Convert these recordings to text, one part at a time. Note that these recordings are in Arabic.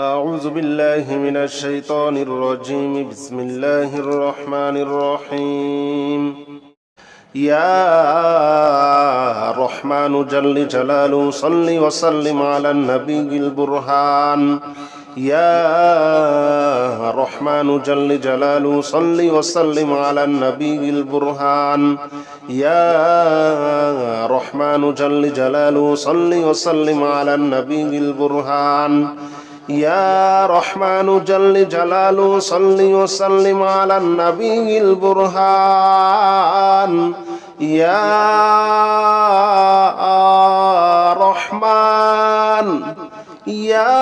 أعوذ بالله من الشيطان الرجيم بسم الله الرحمن الرحيم يا رحمن جل جلاله صل وسلم على النبي البرهان يا رحمن جل جلاله صل وسلم على النبي البرهان يا رحمن جل جلاله صل وسلم على النبي البرهان يا رحمن جل جلاله صل وسلم على النبي البرهان يا رحمن يا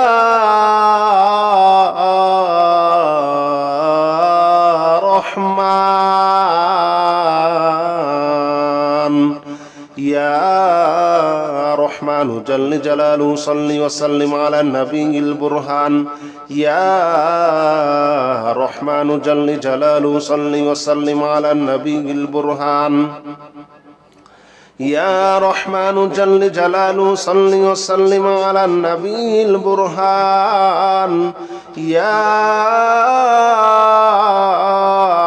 رحمن يا رحمن جل جلاله صل وسلم على النبي البرهان يا رحمن جل جلاله صل وسلم على النبي البرهان يا رحمن جل جلاله صل وسلم على النبي البرهان يا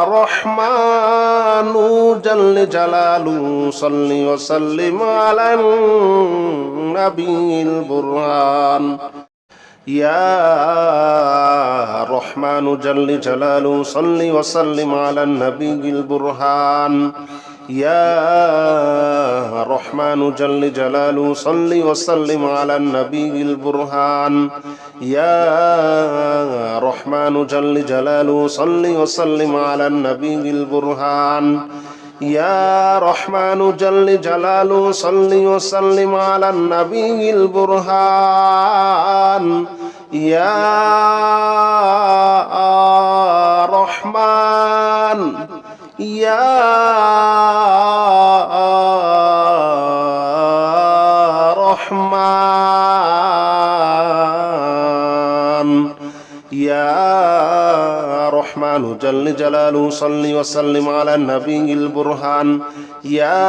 رحمن جل جلاله صل وسلم على النبي البرهان يا رحمن جل جلاله صل وسلم على النبي البرهان يا رحمن جل جلاله صل وسلم على النبي البرهان يا رحمن جل جلاله صل وسلم على النبي البرهان يا رحمن جل جلاله صل وسلم على النبي البرهان يا رحمن يا رحمن يا رحمن جل جلاله صل وسلم على النبي البرهان يا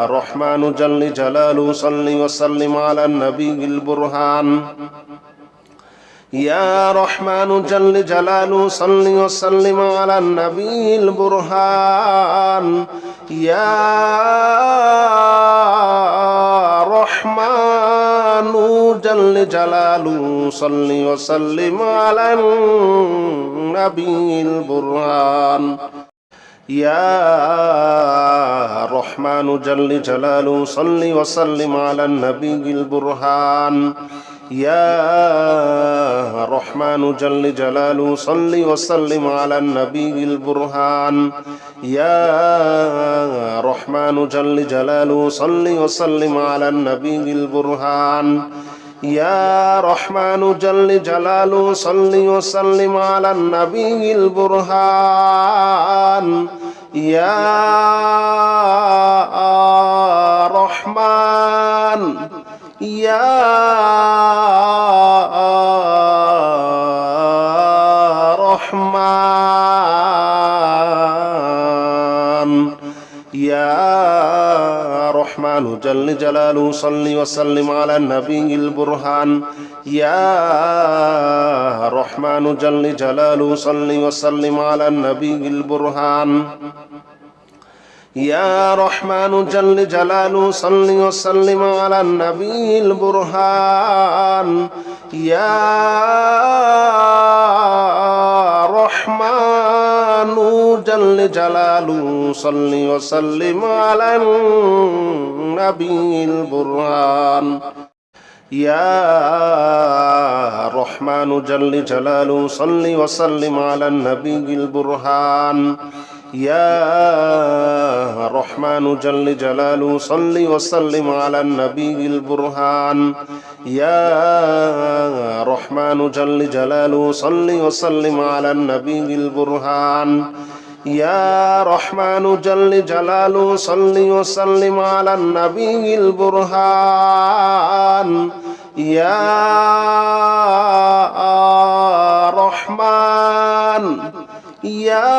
رحمن جل جلاله صل وسلم على النبي البرهان يا رحمن جل جلاله صل وسلم على النبي البرهان يا رحمن جل جلاله صل وسلم على النبي البرهان يا رحمن جل جلاله صل وسلم على النبي البرهان يا رحمن جل جلاله صل وسلم على النبي البرهان يا رحمن جل جلاله صل وسلم على النبي البرهان يا رحمن جل جلاله صل وسلم على النبي البرهان يا رحمن يا رحمن يا رحمن جل جلاله صل وسلم على النبي البرهان يا رحمن جل جلاله صل وسلم على النبي البرهان يا رحمن جل جلاله صل وسلم على النبي البرهان يا رحمن جل جلاله صل وسلم على النبي البرهان يا رحمن جل جلاله صل وسلم على النبي البرهان يا رحمن جل جلاله صل وسلم على النبي البرهان يا رحمن جل جلاله صل وسلم على النبي البرهان يا رحمن جل جلاله صل وسلم على النبي البرهان يا رحمن يا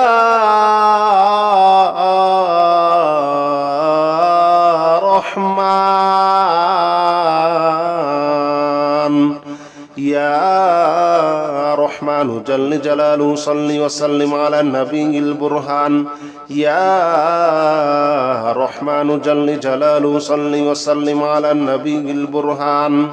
رحمن يا رحمن جل جلاله صل وسلم على النبي البرهان يا رحمن جل جلاله صل وسلم على النبي البرهان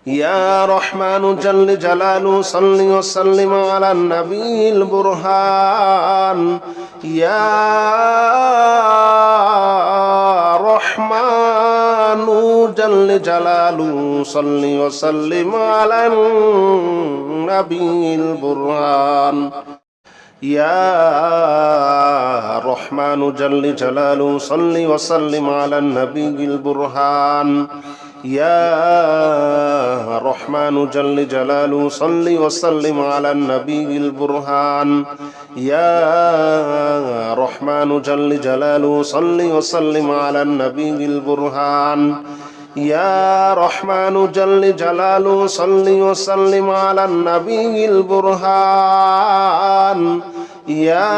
يا رحمن جل جلاله صل وسلم على النبي البرهان يا رحمن جل جلاله صل وسلم على النبي البرهان يا رحمن جل جلاله صل وسلم على النبي البرهان يا رحمن جل جلاله صل وسلم على النبي البرهان يا رحمن جل جلاله صل وسلم على النبي البرهان يا رحمن جل جلاله صل وسلم على النبي البرهان يا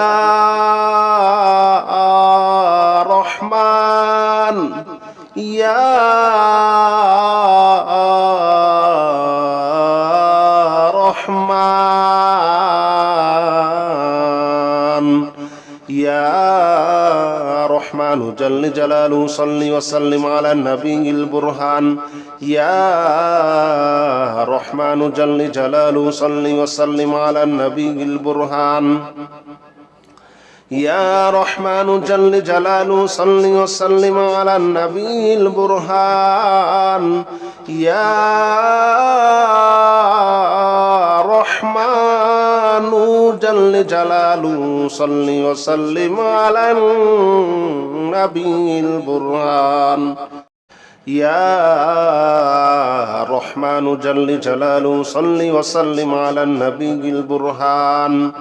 رحمن يا رحمن يا رحمن جل جلاله صل وسلم على النبي البرهان يا رحمن جل جلاله صل وسلم على النبي البرهان يا رحمن جل جلاله صل وسلم على النبي البرهان يا رحمن جل جلاله صل وسلم على النبي البرهان يا رحمن جل جلاله صل وسلم على النبي البرهان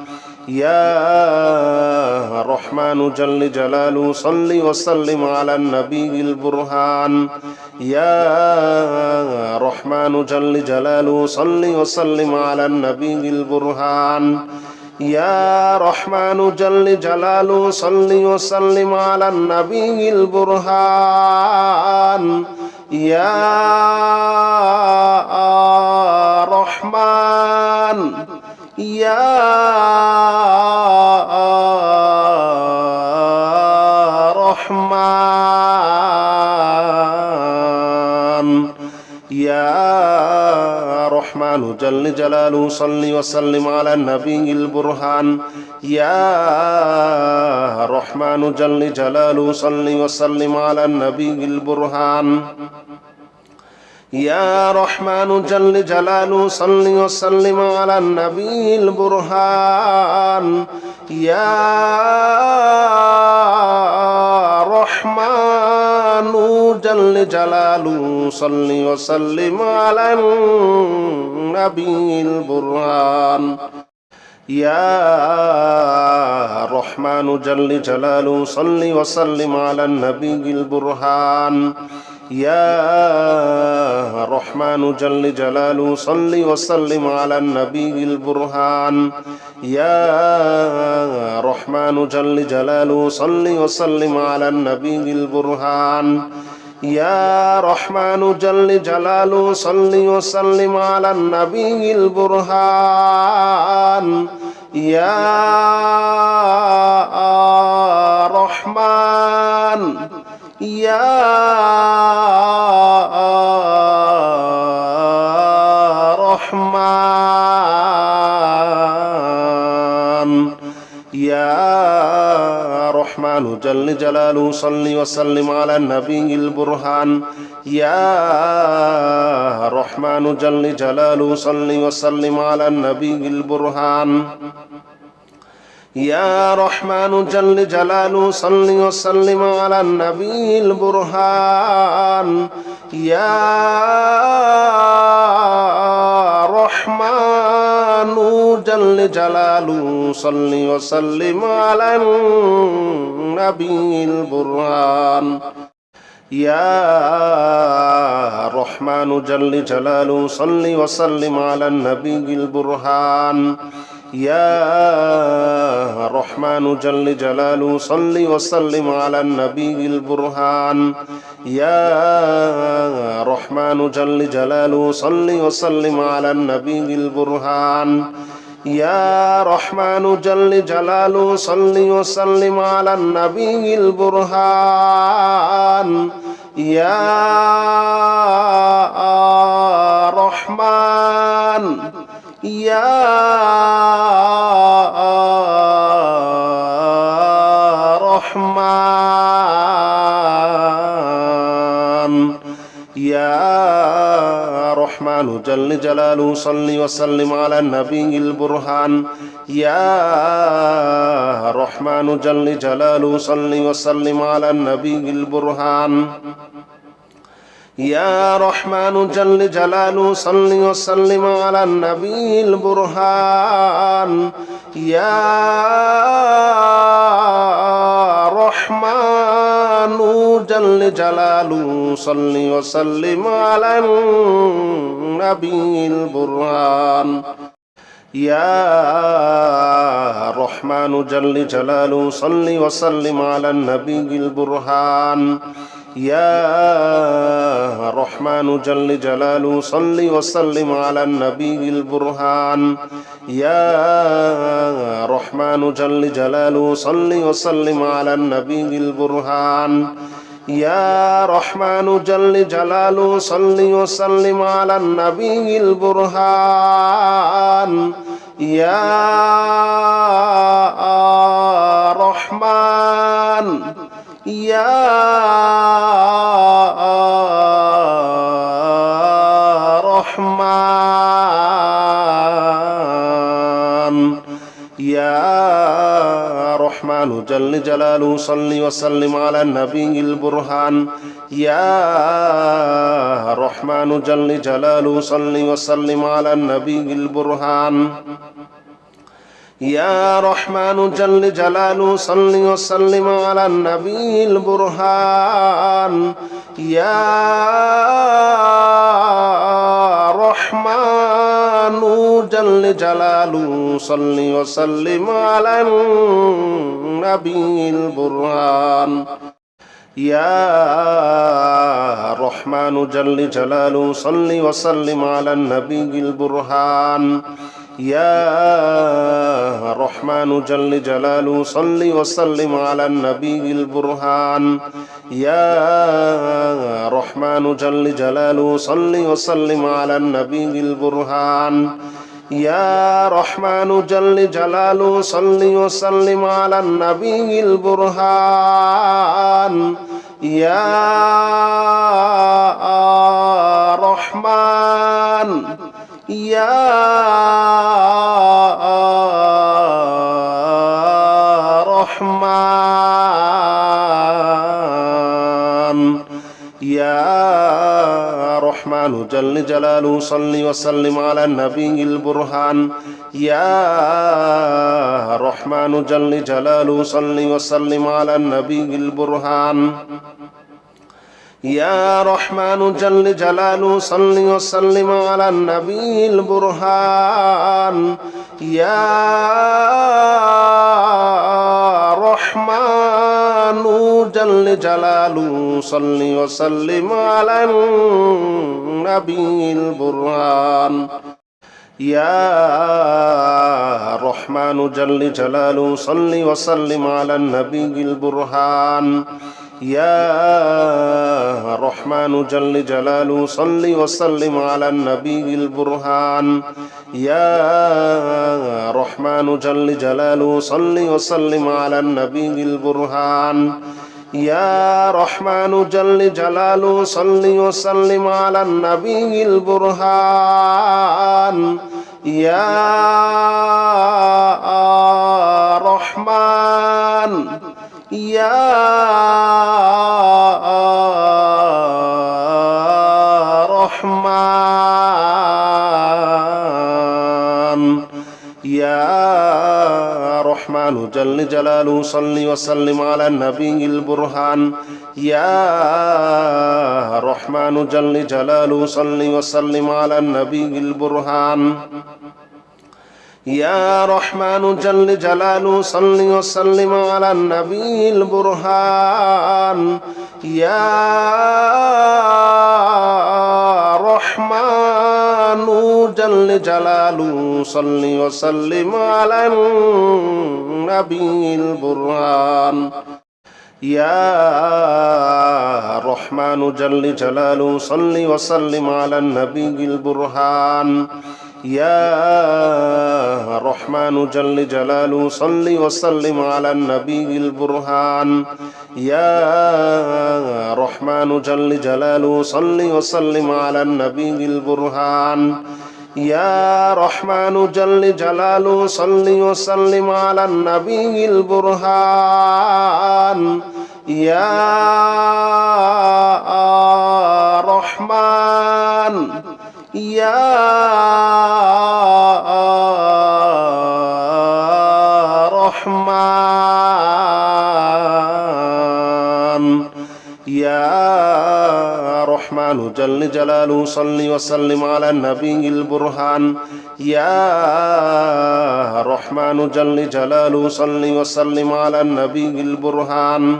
يا رحمن جل جلاله صل وسلم على النبي البرهان يا رحمن جل جلاله صل وسلم على النبي البرهان يا رحمن جل جلاله صل وسلم على النبي البرهان يا رحمن يا رحمن يا رحمن جل جلاله صل وسلم على النبي البرهان يا رحمن جل جلاله صل وسلم على النبي البرهان يا رحمن جل جلاله صل وسلم على النبي البرهان يا رحمن جل جلاله صل وسلم على النبي البرهان يا رحمن جل جلاله صل وسلم على النبي البرهان يا رحمن جل جلاله صل وسلم على النبي البرهان يا رحمن جل جلاله صل وسلم على النبي البرهان يا رحمن جل جلاله صل وسلم على النبي البرهان يا رحمن يا رحمن يا رحمن جل جلاله صل وسلم على النبي البرهان يا رحمن جل جلاله صل وسلم على النبي البرهان يا رحمن جل جلاله صل وسلم على النبي البرهان يا رحمن جل جلاله صل وسلم على النبي البرهان يا رحمن جل جلاله صل وسلم على النبي البرهان يا رحمن جل جلاله صل وسلم على النبي البرهان يا رحمن جل جلاله صل وسلم على النبي البرهان يا رحمن جل جلاله صل وسلم على النبي البرهان يا رحمن يا رحمن يا رحمن جل جلاله صل وسلم على النبي البرهان يا رحمن جل جلاله صل وسلم على النبي البرهان يا رحمن جل جلاله صل وسلم على النبي البرهان يا رحمن جل جلاله صل وسلم على النبي البرهان يا رحمن جل جلاله صل وسلم على النبي البرهان يا رحمن جل جلاله صل وسلم على النبي البرهان يا رحمن جل جلاله صل وسلم على النبي البرهان يا رحمن جل جلاله صل وسلم على النبي البرهان يا رحمن يا رحمن يا رحمن جل جلاله صل وسلم على النبي البرهان يا رحمن جل جلاله صل وسلم على النبي البرهان يا رحمن جل جلاله صل وسلم على النبي البرهان يا رحمن جل جلاله صل وسلم على النبي البرهان يا رحمن جل جلاله صل وسلم على النبي البرهان يا رحمن جل جلاله صل وسلم على النبي البرهان يا رحمن جل جلاله صل وسلم على النبي البرهان يا رحمن جل جلاله صل وسلم على النبي البرهان يا رحمن يا رحمن يا رحمن جل جلاله صل وسلم على النبي البرهان يا رحمن جل جلاله صل وسلم على النبي البرهان يا رحمن جل جلاله صل وسلم على النبي البرهان يا رحمن جل جلاله صل وسلم على النبي البرهان يا رحمن جل جلاله صل وسلم على النبي البرهان يا رحمن جل جلاله صل وسلم على النبي البرهان يا رحمن جل جلاله صل وسلم على النبي البرهان يا رحمن جل جلاله صل وسلم على النبي البرهان يا رحمن يا رحمن يا رحمن جل جلاله صل وسلم على النبي البرهان يا رحمن جل جلاله صل وسلم على النبي البرهان يا رحمن جل جلاله صل وسلم على النبي البرهان يا رحمن جل جلاله صل وسلم على النبي البرهان يا رحمن جل جلاله صل وسلم على النبي البرهان يا رحمن جل جلاله صل وسلم على النبي البرهان يا رحمن جل جلاله صل وسلم على النبي البرهان يا رحمن جل جلاله صل وسلم على النبي البرهان يا رحمن يا رحمن يا رحمن جل جلاله صل وسلم على النبي البرهان يا رحمن جل جلاله صل وسلم على النبي البرهان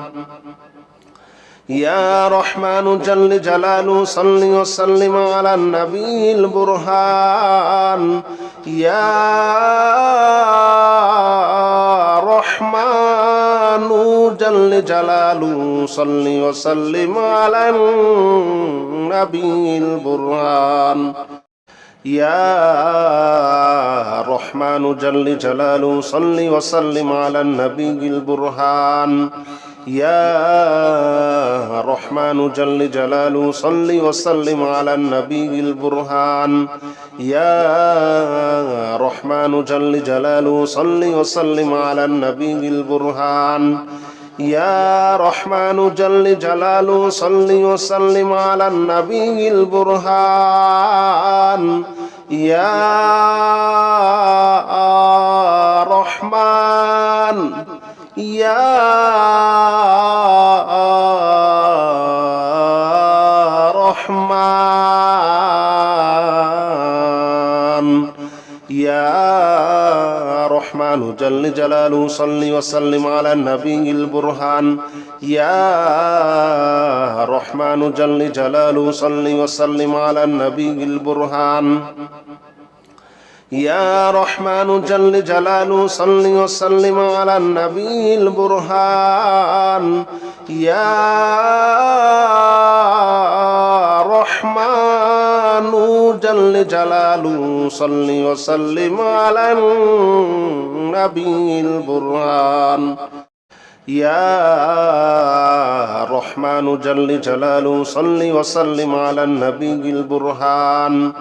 يا رحمن جل جلاله صل وسلم على النبي البرهان يا رحمن جل جلاله صل وسلم على النبي البرهان يا رحمن جل جلاله صل وسلم على النبي البرهان يا رحمن جل جلاله صل وسلم على النبي البرهان يا رحمن جل جلاله صل وسلم على النبي البرهان يا رحمن جل جلاله صل وسلم على النبي البرهان يا رحمن يا رحمن يا رحمن جل جلاله صل وسلم على النبي البرهان يا رحمن جل جلاله صل وسلم على النبي البرهان يا رحمن جل جلاله صل وسلم على النبي البرهان يا رحمن جل جلاله صل وسلم على النبي البرهان يا رحمن جل جلاله صل وسلم على النبي البرهان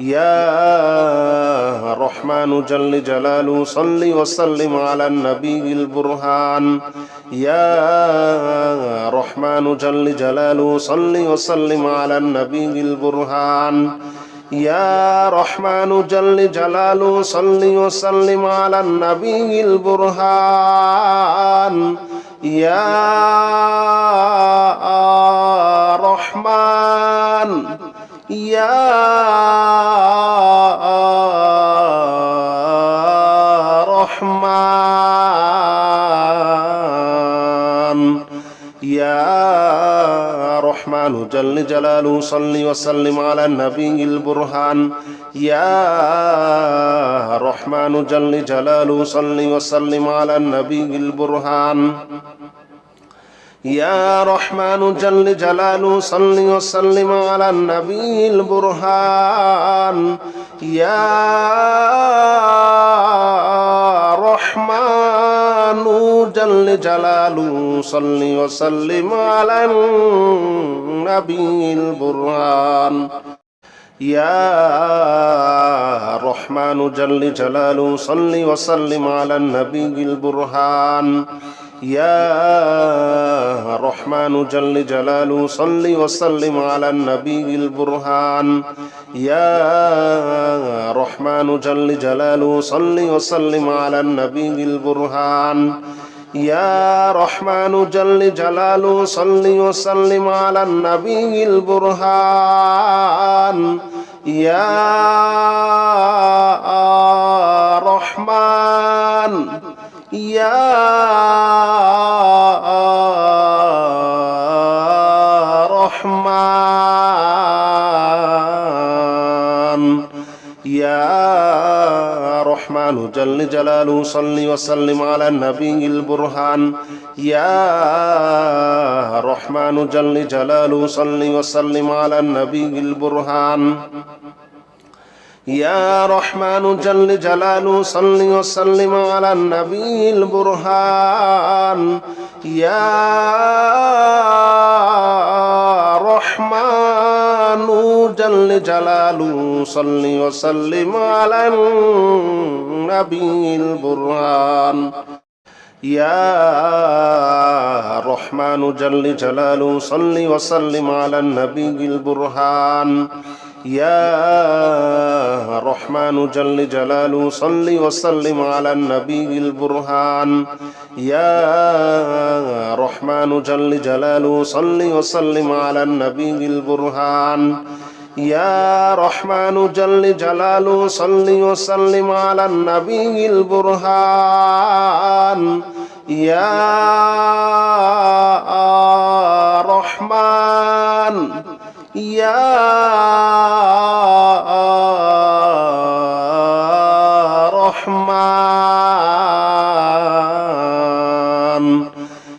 يا رحمن جل جلاله صل وسلم على النبي البرهان يا رحمن جل جلاله صل وسلم على النبي البرهان يا رحمن جل جلاله صل وسلم على النبي البرهان يا رحمن يا رحمن يا رحمن جل جلاله صل وسلم على النبي البرهان يا رحمن جل جلاله صل وسلم على النبي البرهان يا رحمن جل جلاله صل وسلم على النبي البرهان يا رحمن جل جلاله صل وسلم على النبي البرهان يا رحمن جل جلاله صل وسلم على النبي البرهان يا رحمن جل جلاله صل وسلم على النبي البرهان يا رحمن جل جلاله صل وسلم على النبي البرهان يا رحمن جل جلاله صل وسلم على النبي البرهان يا يا رحمن جل جلاله صل وسلم على النبي البرهان يا رحمن جل جلاله صل وسلم على النبي البرهان يا رحمن جل جلاله صل وسلم على النبي البرهان يا رحمن جل جلاله صل وسلم على النبي البرهان يا رحمن جل جلاله صل وسلم على النبي البرهان يا رحمن جل جلاله صل وسلم على النبي البرهان يا رحمن جل جلاله صل وسلم على النبي البرهان يا رحمن جل جلاله صل وسلم على النبي البرهان يا رحمن يا رحمن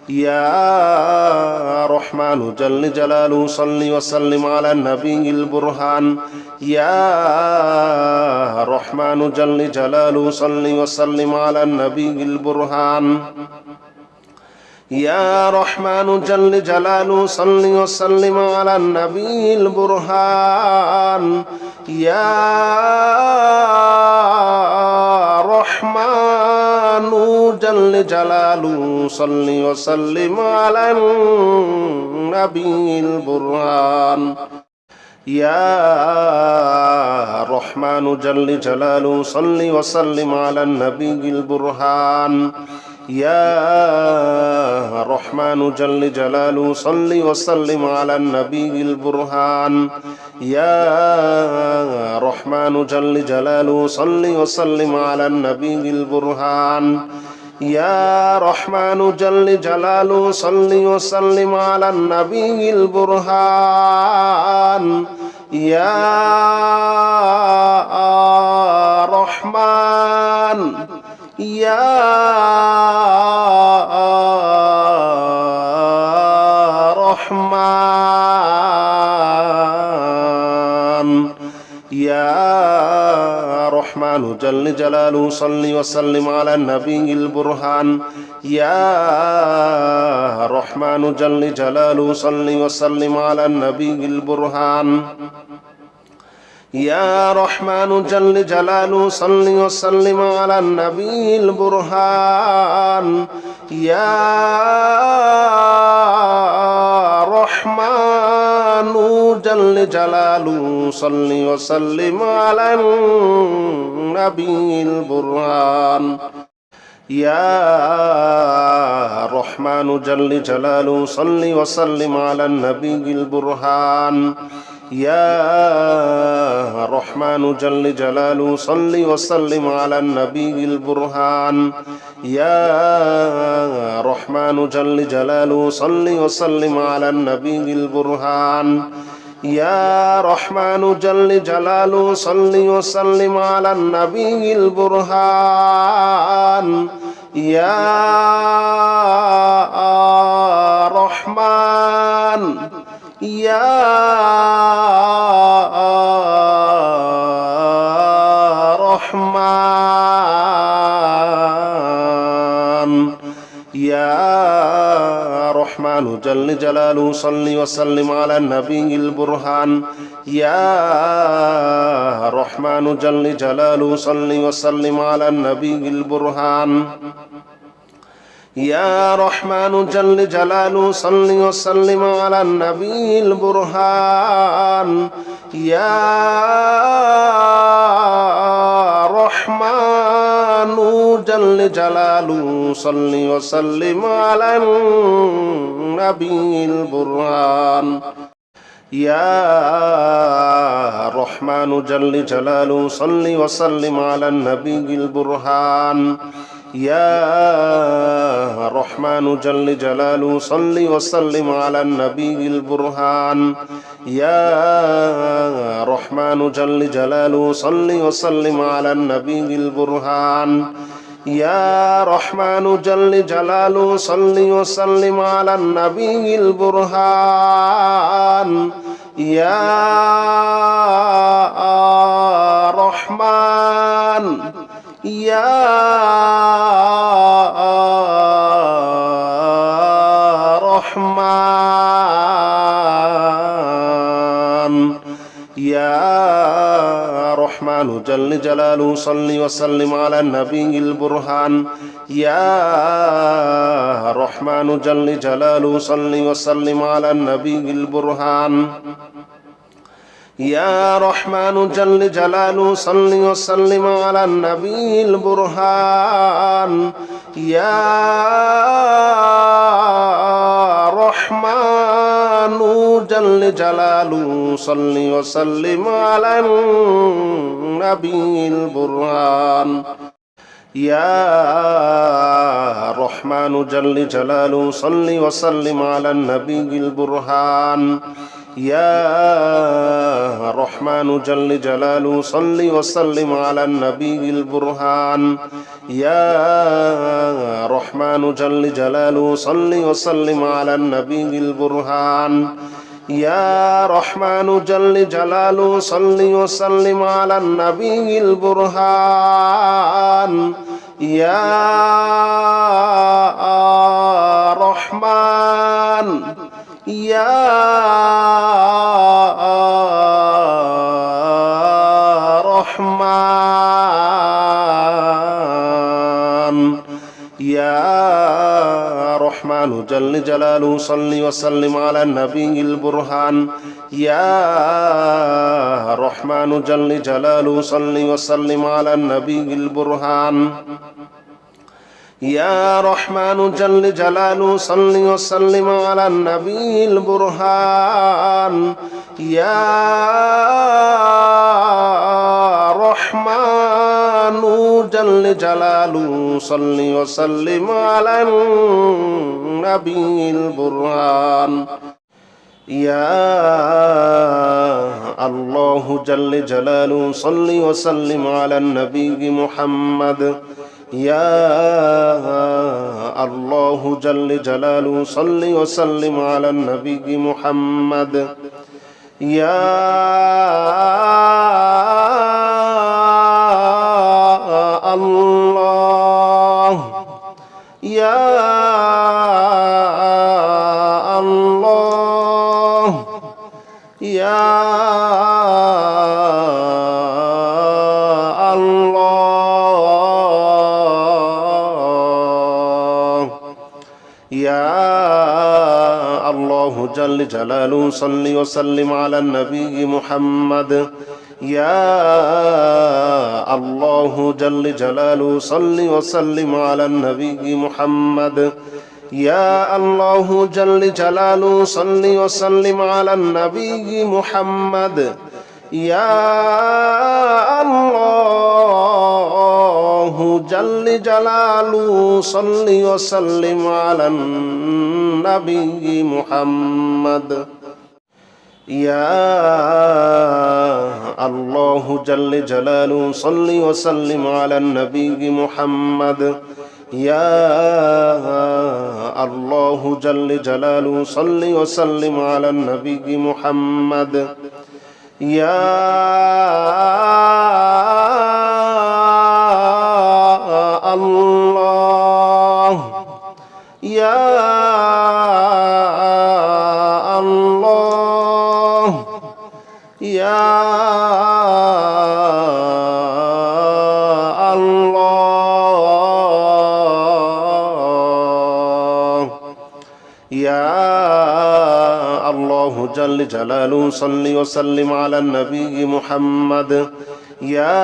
يا رحمن جل جلاله صل وسلم على النبي البرهان يا رحمن جل جلاله صل وسلم على النبي البرهان يا رحمن جل جلاله صل وسلم على النبي البرهان يا رحمن جل جلاله صل وسلم على النبي البرهان يا رحمن جل جلاله صل وسلم على النبي البرهان يا رحمن جل جلاله صل وسلم على النبي البرهان يا رحمن جل جلاله صل وسلم على النبي البرهان يا رحمن جل جلاله صل وسلم على النبي البرهان يا رحمن يا رحمن يا رحمن جل جلاله صل وسلم على النبي البرهان يا رحمن جل جلاله صل وسلم على النبي البرهان يا رحمن جل جلاله صل وسلم على النبي البرهان يا رحمن جل جلاله صل وسلم على النبي البرهان يا رحمن جل جلاله صل وسلم على النبي البرهان يا رحمن جل جلاله صل وسلم على النبي البرهان يا رحمن جل جلاله صل وسلم على النبي البرهان يا رحمن جل جلاله صل وسلم على النبي البرهان يا رحمن يا رحمن يا رحمن جل جلاله صل وسلم على النبي البرهان يا رحمن جل جلاله صل وسلم على النبي البرهان يا رحمن جل جلاله صل وسلم على النبي البرهان يا رحمن جل جلاله صل وسلم على النبي البرهان يا رحمن جل جلاله صل وسلم على النبي البرهان يا رحمن جل جلاله صل وسلم على النبي البرهان يا رحمن جل جلاله صل وسلم على النبي البرهان يا رحمن جل جلاله صل وسلم على النبي البرهان يا رحمن يا رحمن يا رحمن جل جلاله صل وسلم على النبي البرهان يا رحمن جل جلاله صل وسلم على النبي البرهان يا رحمن جل جلاله صل وسلم على النبي البرهان يا رحمن جل جلاله صل وسلم على النبي البرهان يا رحمن جل جلاله صل وسلم على النبي البرهان يا رحمن جل جلاله صل وسلم على النبي البرهان يا رحمن جل جلاله صل وسلم على النبي البرهان يا رحمن جل جلاله صل وسلم على النبي البرهان يا رحمن يا رحمن يا رحمن جل جلاله صل وسلم على النبي البرهان يا رحمن جل جلاله صل وسلم على النبي البرهان يا رحمن جل جلاله صل وسلم على النبي البرهان يا رحمن جل جلاله صل وسلم على النبي البرهان يا الله جل جلاله صل وسلم على النبي محمد يا الله جل جلاله صل وسلم على النبي محمد يا الله يا الله يا يا الله جل جلاله صل وسلم على النبي محمد يا الله جل جلاله صل وسلم على النبي محمد يا الله جل جلاله صل وسلم على النبي محمد يا الله جل جلاله صل وسلم على النبي محمد يا الله جل جلاله صل وسلم على النبي محمد يا الله جل جلاله صل وسلم على النبي محمد يا الله يا الله يا الله يا الله جل جلاله صل وسلم على النبي محمد يا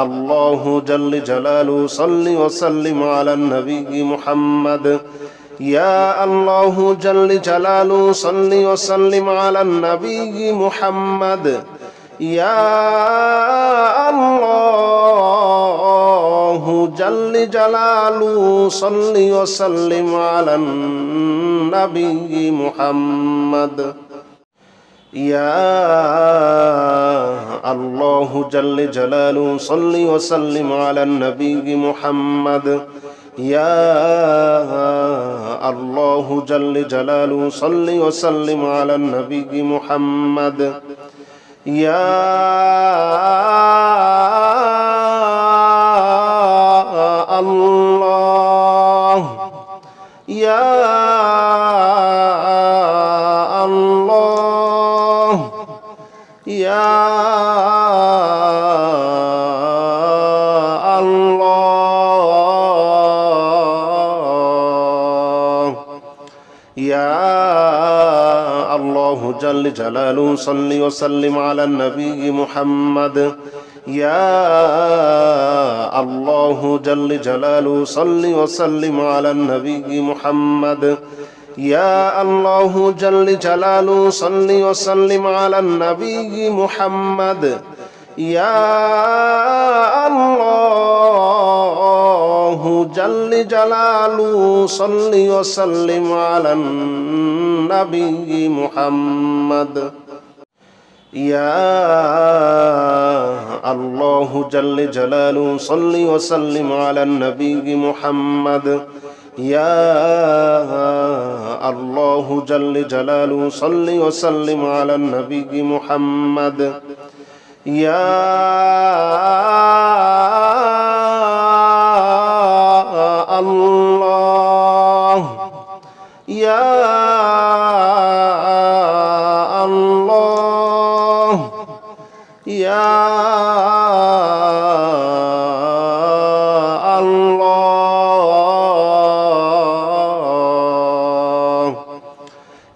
الله جل جلاله صل وسلم على النبي محمد يا الله جل جلاله صل وسلم على النبي محمد يا الله جل جلاله صل وسلم على النبي محمد يا الله جل جلاله صل وسلم على النبي محمد يا الله جل جلاله صل وسلم على النبي محمد يا الله يا الله يا الله يا الله جل جلاله صل وسلم على النبي محمد يا الله جل جلاله صل وسلم على النبي محمد يا الله جل جلاله صل وسلم على النبي محمد يا الله جل جلاله صل وسلم على النبي محمد يا الله جل جلاله صل وسلم على النبي محمد يا الله جل جلاله صل وسلم على النبي محمد يا الله يا الله يا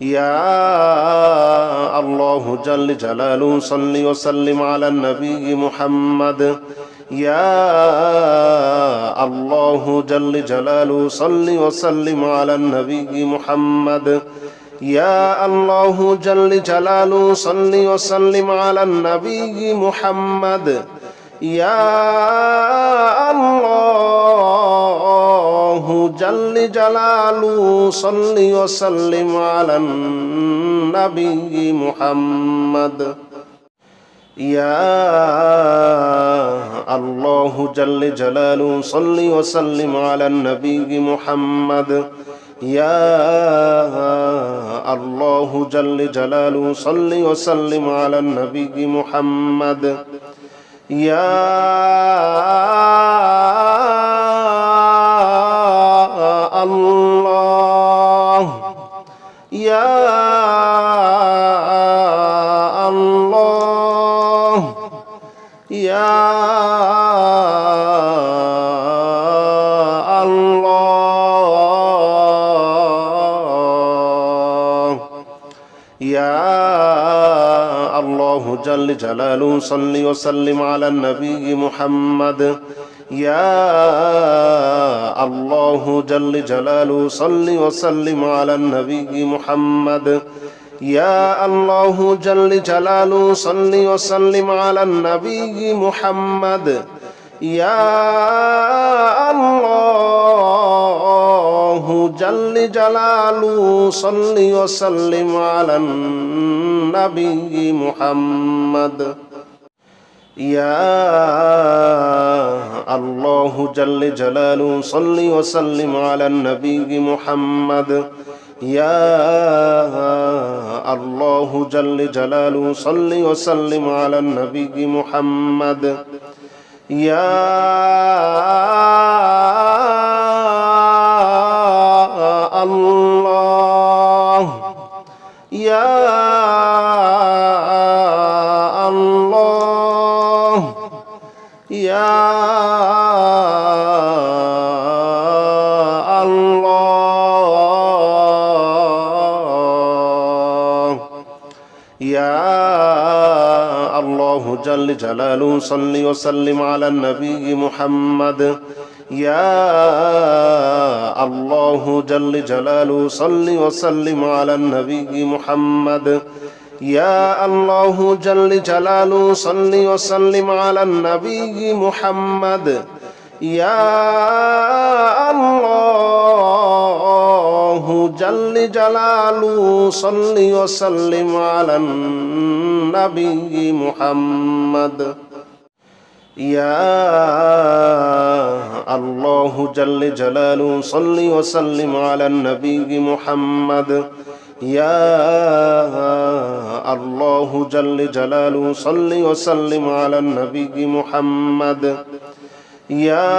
يا الله جل جلاله صل وسلم على النبي محمد يا الله جل جلاله صل وسلم على النبي محمد يا الله جل جلاله صل وسلم على النبي محمد يا الله جل جلاله صل وسلم على النبي محمد يا الله جل جلاله صل وسلم على النبي محمد يا الله جل جلاله صل وسلم على النبي محمد يا الله يا الله يا الله يا الله جل جلاله صل وسلم على النبي محمد يا الله جل جلاله صل وسلم على النبي محمد يا الله جل جلاله صل وسلم على النبي محمد يا الله جل جلاله صل وسلم على النبي محمد يا الله جل جلاله صل وسلم على النبي محمد يا الله جل جلاله صل وسلم على النبي محمد يا الله يا الله يا الله يا الله جل جلاله صل وسلم على النبي محمد يا الله جل جلاله صل وسلم على النبي محمد يا الله جل جلاله صل وسلم على النبي محمد يا الله الله جل جلاله صل وسلم على النبي محمد يا الله جل جلاله صل وسلم على النبي محمد يا الله جل جلاله صل وسلم على النبي محمد يا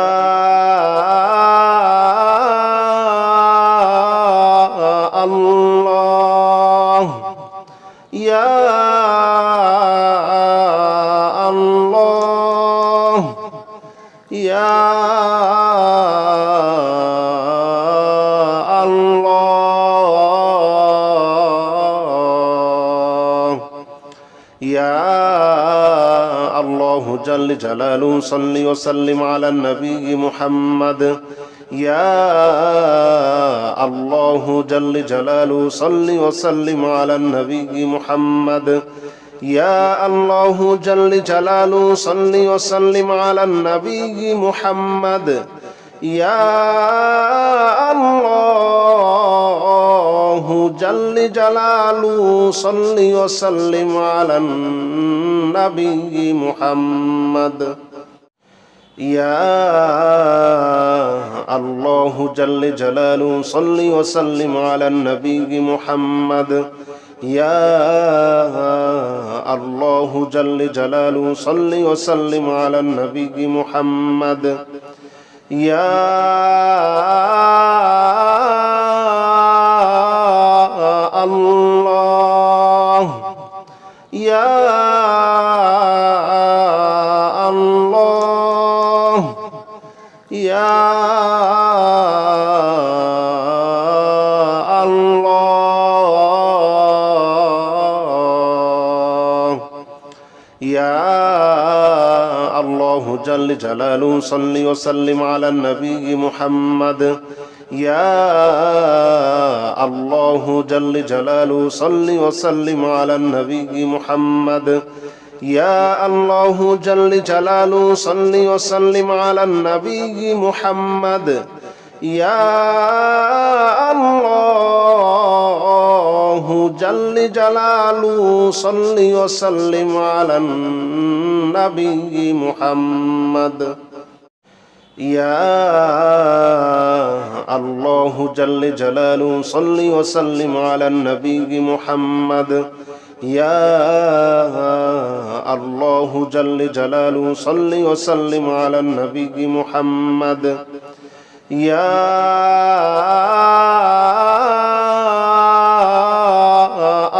الله يا الله يا الله جل جلاله صل وسلم على النبي محمد يا الله جل جلاله صل وسلم على النبي محمد يا الله جل جلاله صل وسلم على النبي محمد يا الله جل جلاله صل وسلم على النبي محمد يا الله جل جلاله صل وسلم على النبي محمد يا الله جل جلاله صل وسلم على النبي محمد يا الله يا الله يا الله يا الله جل جلاله صل وسلم على النبي محمد يا الله جل جلاله صل وسلم على النبي محمد يا الله جل جلاله صل وسلم على النبي محمد يا الله جل جلاله صل وسلم على النبي محمد يا الله جل جلاله صل وسلم على النبي محمد يا الله جل جلاله صل وسلم على النبي محمد يا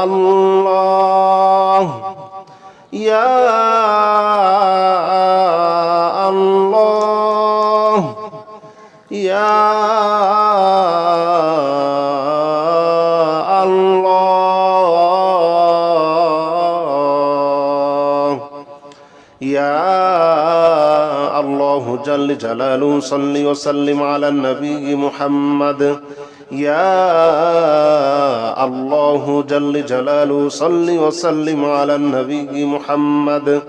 الله يا الله يا الله يا الله جل جلاله صل وسلم على النبي محمد يا الله جل جلاله صل وسلم على النبي محمد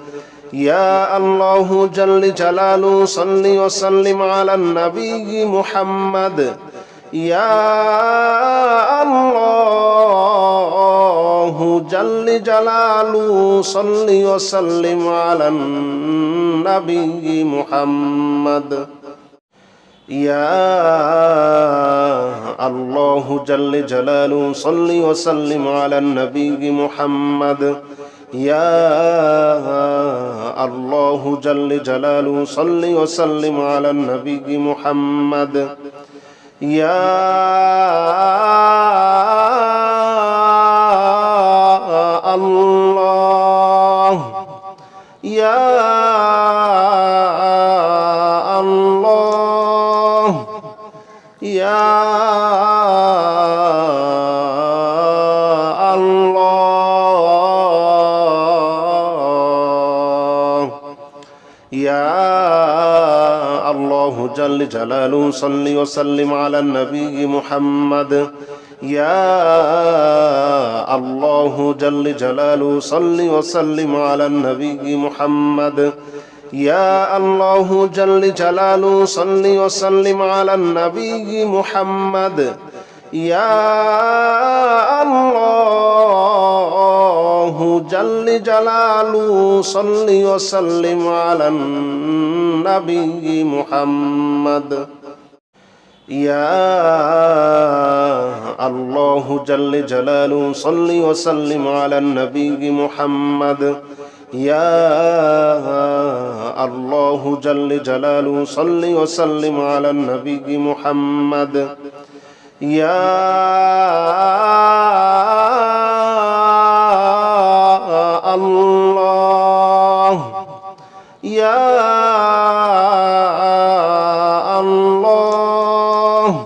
يا الله جل جلاله صل وسلم على النبي محمد يا الله جل جلاله صل وسلم على النبي محمد يا الله جل جلاله صل وسلم على النبي محمد يا الله جل جلاله صل وسلم على النبي محمد يا الله يا الله يا الله يا الله جل جلاله صل وسلم على النبي محمد يا الله جل جلاله صل وسلم على النبي محمد يا الله جل جلاله صل وسلم على النبي محمد يا الله جل جلاله صل وسلم على النبي محمد يا الله جل جلاله صل وسلم على النبي محمد يا الله جل جلاله صل وسلم على النبي محمد يا الله يا الله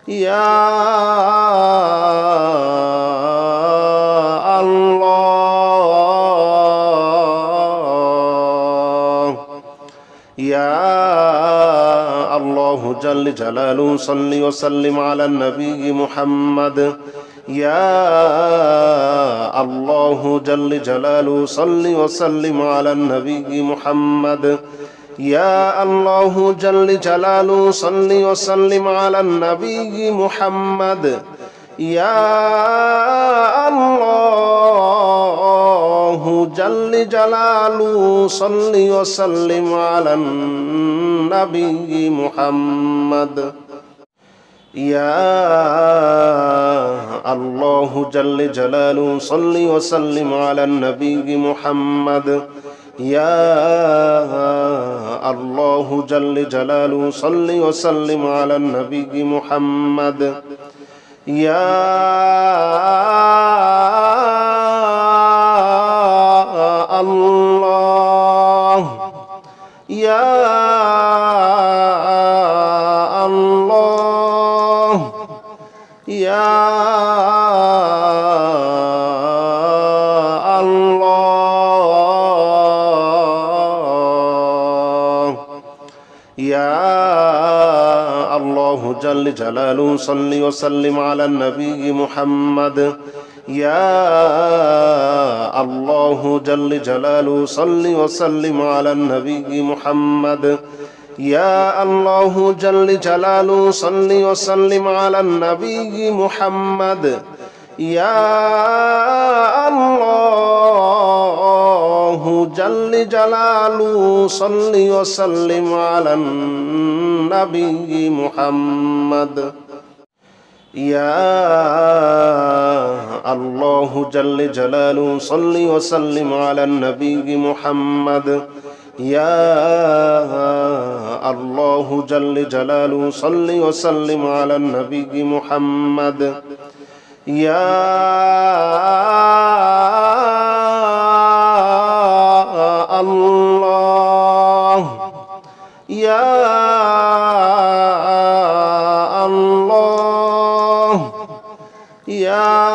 يا جل جلاله صل وسلم على النبي محمد يا الله جل جلاله صل وسلم على النبي محمد يا الله جل جلاله صل وسلم على النبي محمد يا الله جل جلاله صل وسلم على النبي محمد يا الله جل جلاله صل وسلم على النبي محمد يا الله جل جلاله صل وسلم على النبي محمد يا الله يا الله يا الله يا الله جل جلاله صل وسلم على النبي محمد يا الله جل جلاله صل وسلم على النبي محمد يا الله جل جلاله صل وسلم على النبي محمد يا الله جل جلاله صل وسلم على النبي محمد يا الله جل جلاله صل وسلم على النبي محمد يا الله جل جلاله صل وسلم على النبي محمد يا الله يا الله يا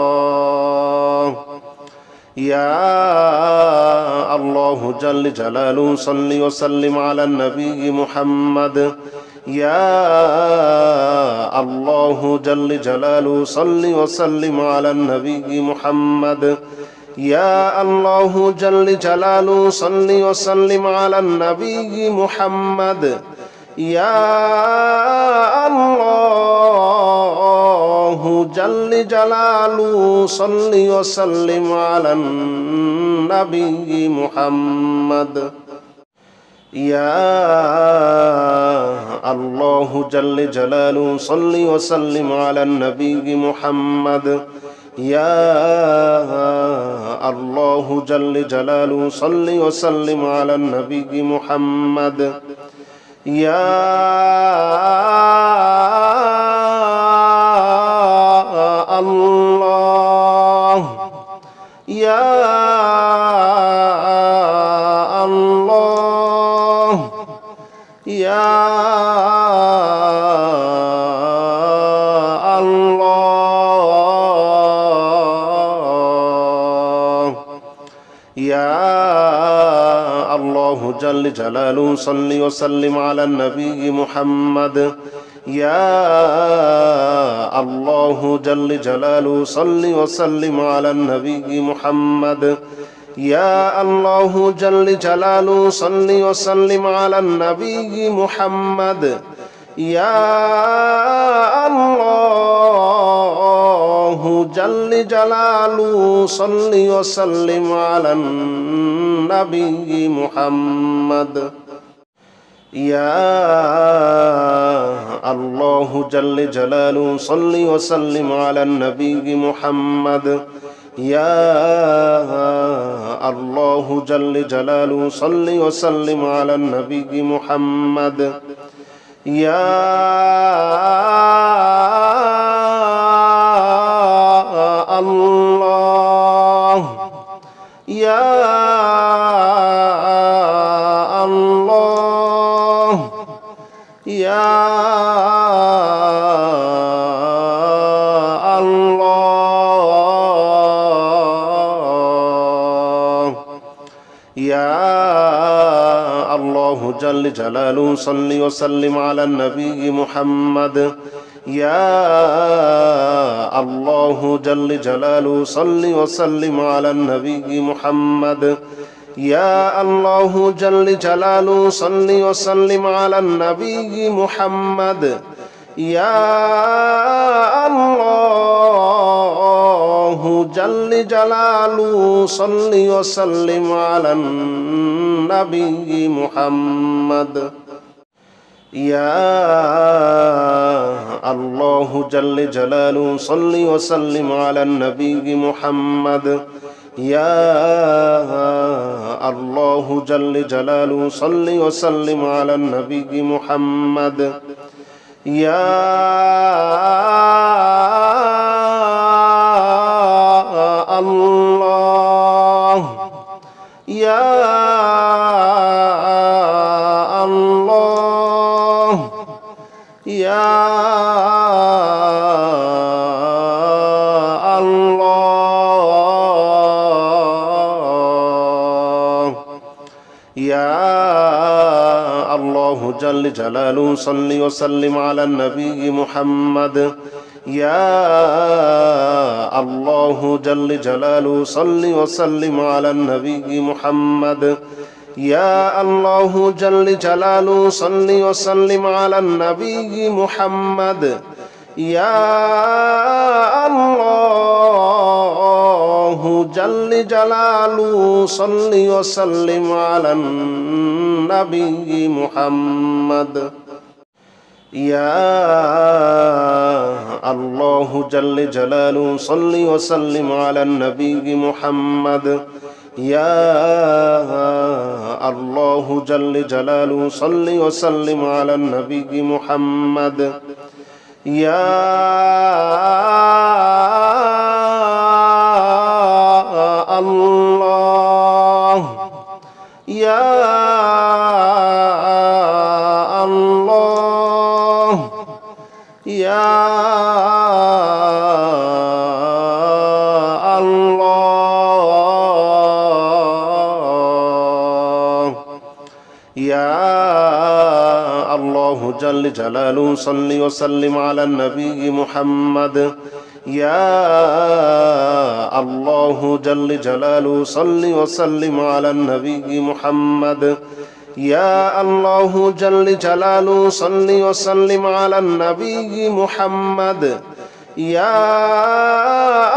الله يا الله جل جلاله صل وسلم على النبي محمد يا الله جل جلاله صل وسلم على النبي محمد يا الله جل جلاله صل وسلم على النبي محمد يا الله جل جلاله صل وسلم على النبي محمد يا الله جل جلاله صل وسلم على النبي محمد يا الله جل جلاله صل وسلم على النبي محمد يا الله يا الله يا الله يا الله جل جلاله صل وسلم على النبي محمد يا الله جل جلاله صل وسلم على النبي محمد يا الله جل جلاله صل وسلم على النبي محمد يا الله جل جلاله صل وسلم على النبي محمد يا الله جل جلاله صل وسلم على النبي محمد يا الله جل جلاله صل وسلم على النبي محمد يا الله يا الله يا الله يا الله جل جلاله صل وسلم على النبي محمد يا الله جل جلاله صل وسلم على النبي محمد يا الله جل جلاله صل وسلم على النبي محمد يا الله جل جلاله صل وسلم على النبي محمد يا الله جل جلاله صل وسلم على النبي محمد يا الله جل جلاله صل وسلم على النبي محمد يا الله يا الله يا الله يا الله جل جلاله صل وسلم على النبي محمد يا الله جل جلاله صل وسلم على النبي محمد يا الله جل جلاله صل وسلم على النبي محمد يا الله جل جلاله صل وسلم على النبي محمد يا الله جل جلاله صل وسلم على النبي محمد يا الله جل جلاله صل وسلم على النبي محمد يا الله يا الله يا الله يا الله جل جلاله صل وسلم على النبي محمد يا الله جل جلاله صل وسلم على النبي محمد يا الله جل جلاله صل وسلم على النبي محمد يا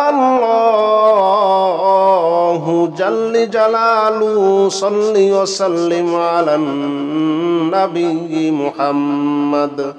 الله جل جلاله صل وسلم على النبي محمد